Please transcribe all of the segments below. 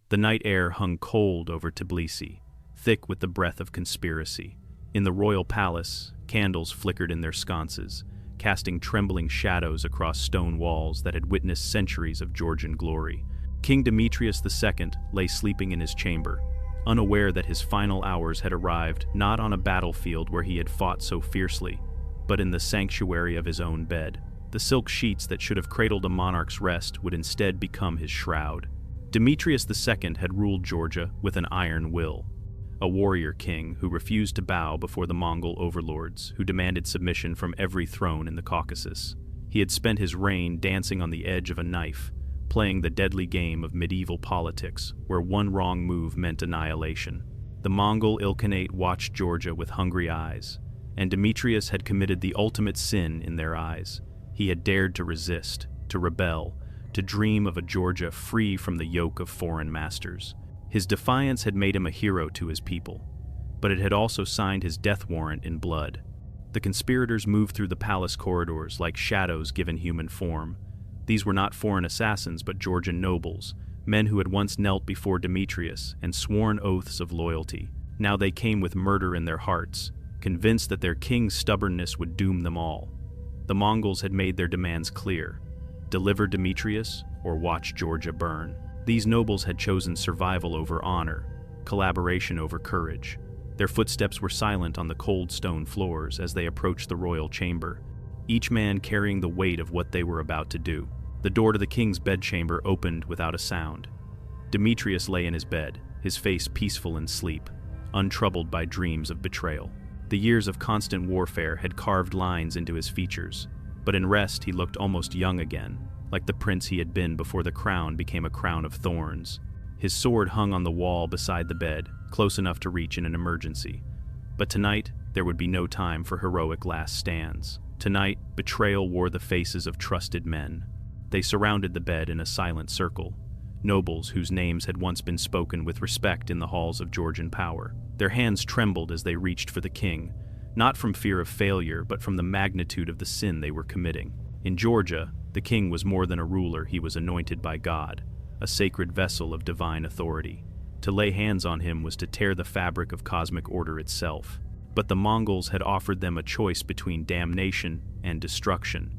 The night air hung cold over Tbilisi, thick with the breath of conspiracy. In the royal palace, candles flickered in their sconces, casting trembling shadows across stone walls that had witnessed centuries of Georgian glory. King Demetrius II lay sleeping in his chamber, unaware that his final hours had arrived not on a battlefield where he had fought so fiercely, but in the sanctuary of his own bed. The silk sheets that should have cradled a monarch's rest would instead become his shroud. Demetrius II had ruled Georgia with an iron will, a warrior king who refused to bow before the Mongol overlords who demanded submission from every throne in the Caucasus. He had spent his reign dancing on the edge of a knife, playing the deadly game of medieval politics where one wrong move meant annihilation. The Mongol Ilkhanate watched Georgia with hungry eyes, and Demetrius had committed the ultimate sin in their eyes. He had dared to resist, to rebel, to dream of a Georgia free from the yoke of foreign masters. His defiance had made him a hero to his people, but it had also signed his death warrant in blood. The conspirators moved through the palace corridors like shadows given human form. These were not foreign assassins but Georgian nobles, men who had once knelt before Demetrius and sworn oaths of loyalty. Now they came with murder in their hearts, convinced that their king's stubbornness would doom them all. The Mongols had made their demands clear: deliver Demetrius or watch Georgia burn. These nobles had chosen survival over honor, collaboration over courage. Their footsteps were silent on the cold stone floors as they approached the royal chamber, each man carrying the weight of what they were about to do. The door to the king's bedchamber opened without a sound. Demetrius lay in his bed, his face peaceful in sleep, untroubled by dreams of betrayal. The years of constant warfare had carved lines into his features, but in rest he looked almost young again, like the prince he had been before the crown became a crown of thorns. His sword hung on the wall beside the bed, close enough to reach in an emergency. But tonight, there would be no time for heroic last stands. Tonight, betrayal wore the faces of trusted men. They surrounded the bed in a silent circle, nobles whose names had once been spoken with respect in the halls of Georgian power. Their hands trembled as they reached for the king, not from fear of failure, but from the magnitude of the sin they were committing. In Georgia, the king was more than a ruler, he was anointed by God, a sacred vessel of divine authority. To lay hands on him was to tear the fabric of cosmic order itself. But the Mongols had offered them a choice between damnation and destruction,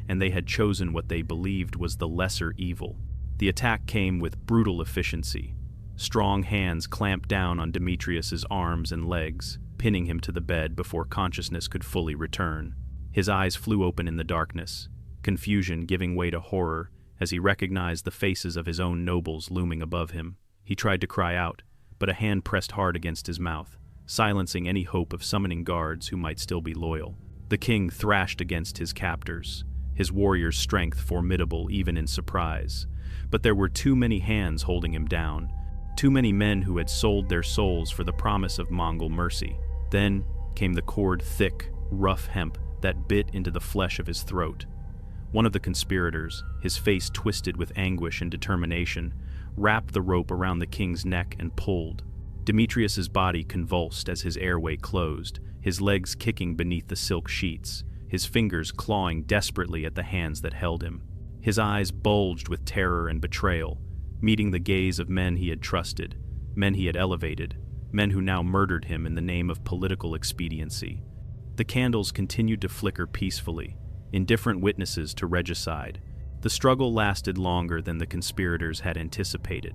and they had chosen what they believed was the lesser evil. The attack came with brutal efficiency. Strong hands clamped down on Demetrius's arms and legs, pinning him to the bed before consciousness could fully return. His eyes flew open in the darkness, confusion giving way to horror as he recognized the faces of his own nobles looming above him. He tried to cry out, but a hand pressed hard against his mouth, silencing any hope of summoning guards who might still be loyal. The king thrashed against his captors, his warrior's strength formidable even in surprise. But there were too many hands holding him down, too many men who had sold their souls for the promise of Mongol mercy. Then came the cord, thick, rough hemp that bit into the flesh of his throat. One of the conspirators, his face twisted with anguish and determination, wrapped the rope around the king's neck and pulled. Demetrius's body convulsed as his airway closed, his legs kicking beneath the silk sheets, his fingers clawing desperately at the hands that held him. His eyes bulged with terror and betrayal, meeting the gaze of men he had trusted, men he had elevated, men who now murdered him in the name of political expediency. The candles continued to flicker peacefully, indifferent witnesses to regicide. The struggle lasted longer than the conspirators had anticipated.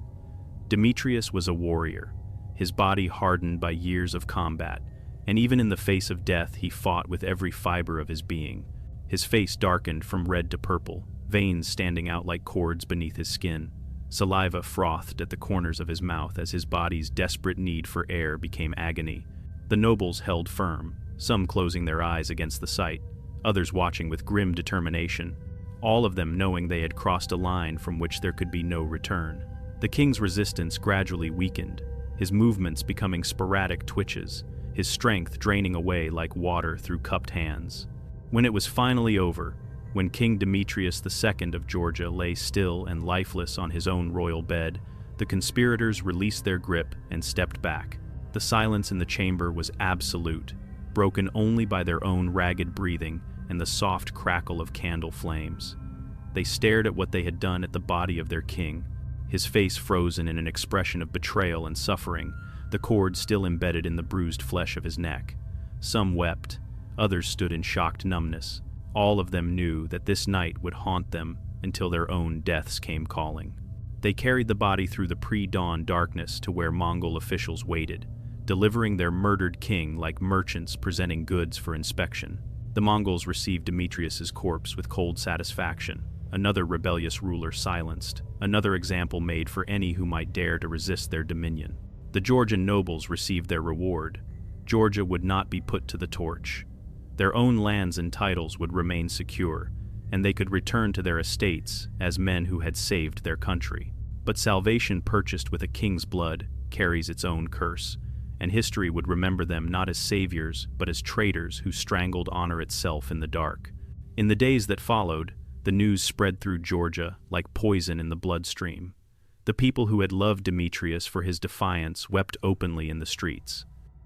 Demetrius was a warrior, his body hardened by years of combat, and even in the face of death he fought with every fiber of his being. His face darkened from red to purple, veins standing out like cords beneath his skin. Saliva frothed at the corners of his mouth as his body's desperate need for air became agony. The nobles held firm, some closing their eyes against the sight, others watching with grim determination, all of them knowing they had crossed a line from which there could be no return. The king's resistance gradually weakened, his movements becoming sporadic twitches, his strength draining away like water through cupped hands. When it was finally over, when King Demetrius II of Georgia lay still and lifeless on his own royal bed, the conspirators released their grip and stepped back. The silence in the chamber was absolute, broken only by their own ragged breathing and the soft crackle of candle flames. They stared at what they had done at the body of their king, his face frozen in an expression of betrayal and suffering, the cord still embedded in the bruised flesh of his neck. Some wept, others stood in shocked numbness. All of them knew that this night would haunt them until their own deaths came calling. They carried the body through the pre-dawn darkness to where Mongol officials waited, delivering their murdered king like merchants presenting goods for inspection. The Mongols received Demetrius's corpse with cold satisfaction, another rebellious ruler silenced, another example made for any who might dare to resist their dominion. The Georgian nobles received their reward. Georgia would not be put to the torch. Their own lands and titles would remain secure, and they could return to their estates as men who had saved their country. But salvation purchased with a king's blood carries its own curse, and history would remember them not as saviors but as traitors who strangled honor itself in the dark. In the days that followed, the news spread through Georgia like poison in the bloodstream. The people who had loved Demetrius for his defiance wept openly in the streets.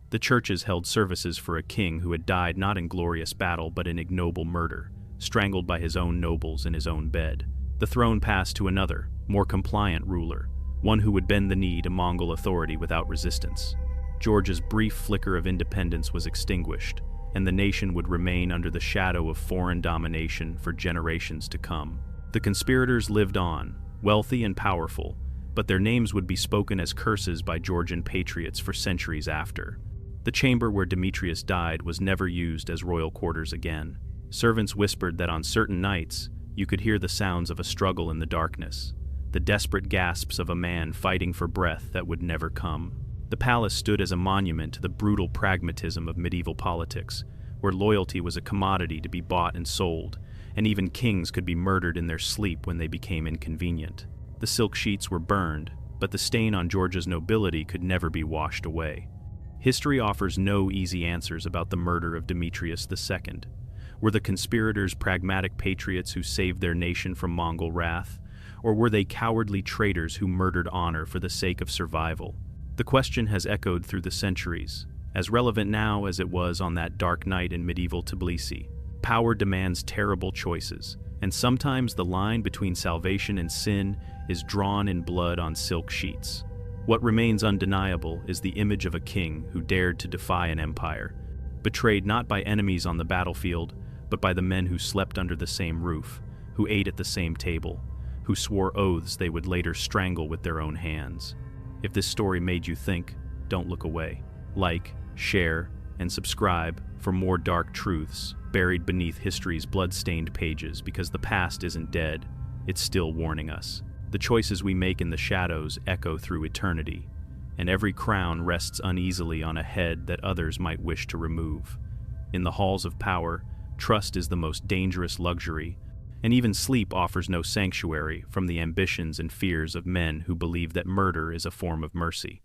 The churches held services for a king who had died not in glorious battle but in ignoble murder, strangled by his own nobles in his own bed. The throne passed to another, more compliant ruler, one who would bend the knee to Mongol authority without resistance. Georgia's brief flicker of independence was extinguished, and the nation would remain under the shadow of foreign domination for generations to come. The conspirators lived on, wealthy and powerful, but their names would be spoken as curses by Georgian patriots for centuries after. The chamber where Demetrius died was never used as royal quarters again. Servants whispered that on certain nights, you could hear the sounds of a struggle in the darkness, the desperate gasps of a man fighting for breath that would never come. The palace stood as a monument to the brutal pragmatism of medieval politics, where loyalty was a commodity to be bought and sold, and even kings could be murdered in their sleep when they became inconvenient. The silk sheets were burned, but the stain on Georgia's nobility could never be washed away. History offers no easy answers about the murder of Demetrius II. Were the conspirators pragmatic patriots who saved their nation from Mongol wrath, or were they cowardly traitors who murdered honor for the sake of survival? The question has echoed through the centuries, as relevant now as it was on that dark night in medieval Tbilisi. Power demands terrible choices, and sometimes the line between salvation and sin is drawn in blood on silk sheets. What remains undeniable is the image of a king who dared to defy an empire, betrayed not by enemies on the battlefield, but by the men who slept under the same roof, who ate at the same table, who swore oaths they would later strangle with their own hands. If this story made you think, don't look away. Like, share, and subscribe for more dark truths buried beneath history's blood-stained pages, because the past isn't dead, it's still warning us. The choices we make in the shadows echo through eternity, and every crown rests uneasily on a head that others might wish to remove. In the halls of power, trust is the most dangerous luxury, and even sleep offers no sanctuary from the ambitions and fears of men who believe that murder is a form of mercy.